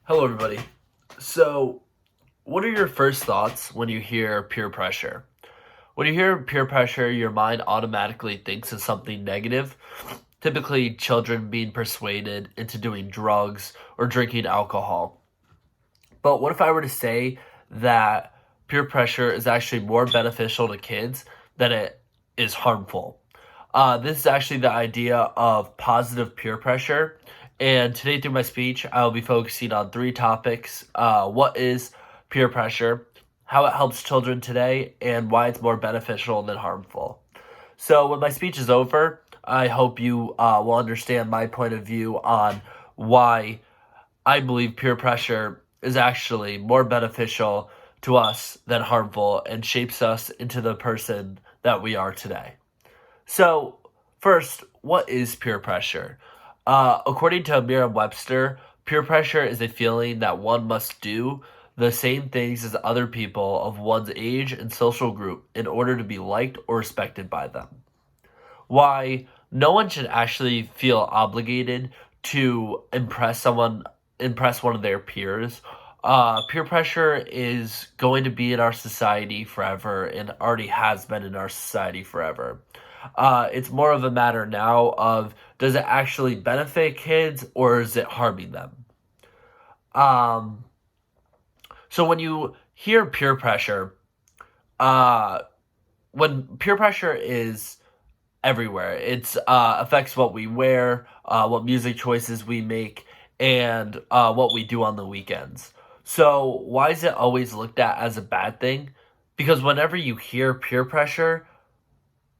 Hello, everybody. So, what are your first thoughts when you hear peer pressure? When you hear peer pressure, your mind automatically thinks of something negative, typically children being persuaded into doing drugs or drinking alcohol. But what if I were to say that peer pressure is actually more beneficial to kids than it is harmful? This is actually the idea of positive peer pressure. And today, through my speech, I will be focusing on three topics: what is peer pressure, how it helps children today, and why it's more beneficial than harmful. So, when my speech is over, I hope you will understand my point of view on why I believe peer pressure is actually more beneficial to us than harmful and shapes us into the person that we are today. So, first, what is peer pressure? According to Merriam Webster, peer pressure is a feeling that one must do the same things as other people of one's age and social group in order to be liked or respected by them. Why no one should actually feel obligated to impress one of their peers. Peer pressure is going to be in our society forever and already has been in our society forever. It's more of a matter now of, does it actually benefit kids or is it harming them? Um, so when you hear peer pressure, uh, when peer pressure is everywhere, it's affects what we wear, what music choices we make, and what we do on the weekends. So why is it always looked at as a bad thing? Because whenever you hear peer pressure,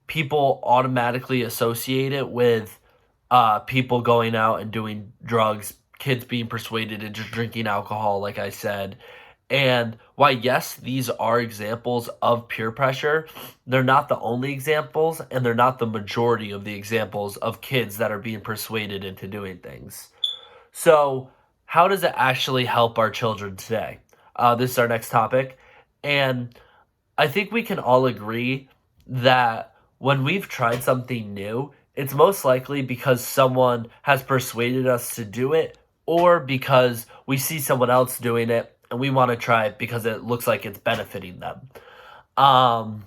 people automatically associate it with people going out and doing drugs, kids being persuaded into drinking alcohol, like I said. And why, yes, these are examples of peer pressure, they're not the only examples, and they're not the majority of the examples of kids that are being persuaded into doing things. So, how does it actually help our children today? This is our next topic. And I think we can all agree that when we've tried something new, it's most likely because someone has persuaded us to do it or because we see someone else doing it and we want to try it because it looks like it's benefiting them. Um,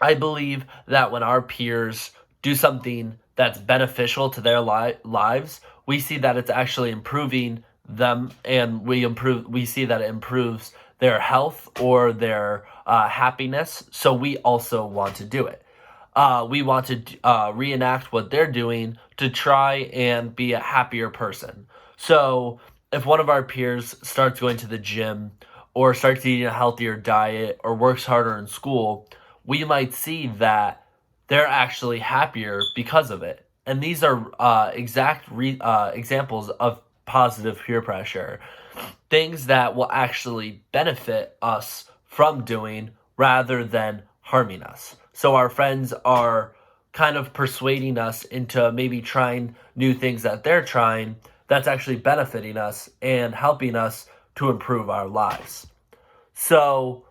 I believe that when our peers do something that's beneficial to their lives, we see that it's actually improving them, and we see that it improves their health or their happiness. So we also want to do it. We want to reenact what they're doing to try and be a happier person. So if one of our peers starts going to the gym or starts eating a healthier diet or works harder in school, we might see that they're actually happier because of it. And these are examples of positive peer pressure, things that will actually benefit us from doing rather than harming us. So our friends are kind of persuading us into maybe trying new things that they're trying that's actually benefiting us and helping us to improve our lives. So,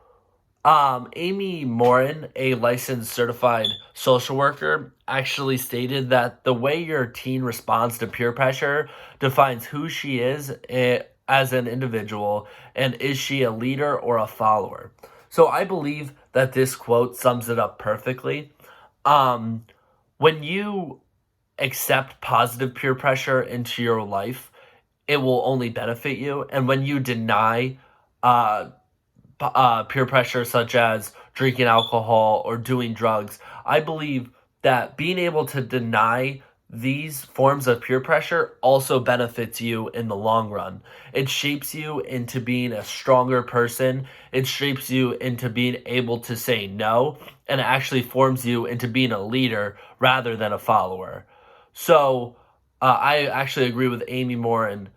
Amy Morin, a licensed certified social worker, actually stated that the way your teen responds to peer pressure defines who she is as an individual and is she a leader or a follower. So I believe that this quote sums it up perfectly. Um, when you accept positive peer pressure into your life, it will only benefit you. And when you deny uh, peer pressure, such as drinking alcohol or doing drugs, I believe that being able to deny these forms of peer pressure also benefits you in the long run. It shapes you into being a stronger person. It shapes you into being able to say no, and it actually forms you into being a leader rather than a follower. So, I actually agree with Amy Morin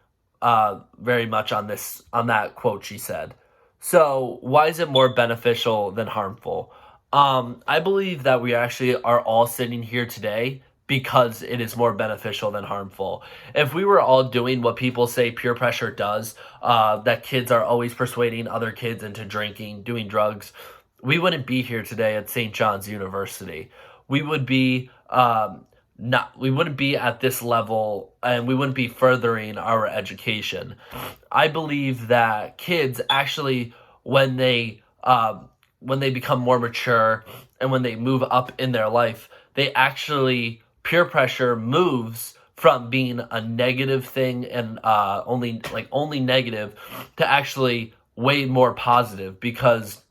very much on that quote she said. So, why is it more beneficial than harmful? I believe that we actually are all sitting here today because it is more beneficial than harmful. If we were all doing what people say peer pressure does, that kids are always persuading other kids into drinking, doing drugs, we wouldn't be here today at St. John's University. We would be we wouldn't be at this level, and we wouldn't be furthering our education. I believe that kids actually, when they become more mature and when they move up in their life, they actually, peer pressure moves from being a negative thing and only negative to actually way more positive. Because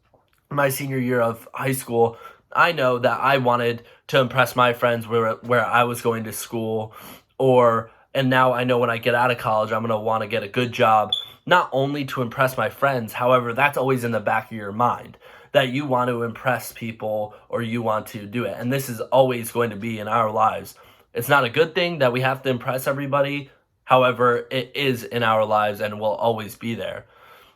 my senior year of high school, I know that I wanted to impress my friends where I was going to school, and now I know when I get out of college, I'm gonna want to get a good job, not only to impress my friends. However, that's always in the back of your mind that you want to impress people or you want to do it, and this is always going to be in our lives. It's not a good thing that we have to impress everybody. However, it is in our lives and will always be there.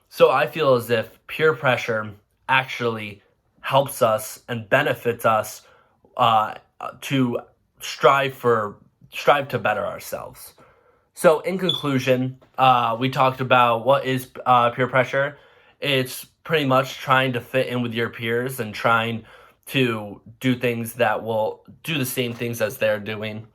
So I feel as if peer pressure actually helps us and benefits us uh, to strive to better ourselves. So in conclusion, we talked about what is peer pressure. It's pretty much trying to fit in with your peers and trying to do things that will do the same things as they're doing.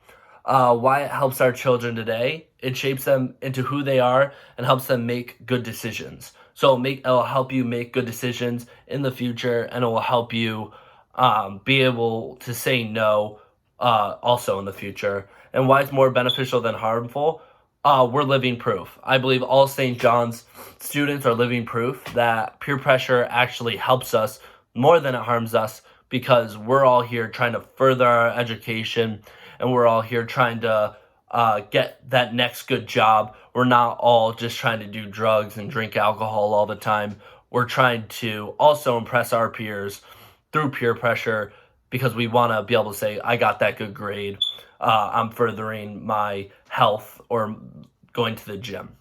Why it helps our children today: it shapes them into who they are and helps them make good decisions. So it'll help you make good decisions in the future, and it will help you be able to say no also in the future. And why it's more beneficial than harmful? We're living proof. I believe all St. John's students are living proof that peer pressure actually helps us more than it harms us, because we're all here trying to further our education, and we're all here trying to get that next good job. We're not all just trying to do drugs and drink alcohol all the time. We're trying to also impress our peers through peer pressure, because we want to be able to say, I got that good grade. I'm furthering my health or going to the gym.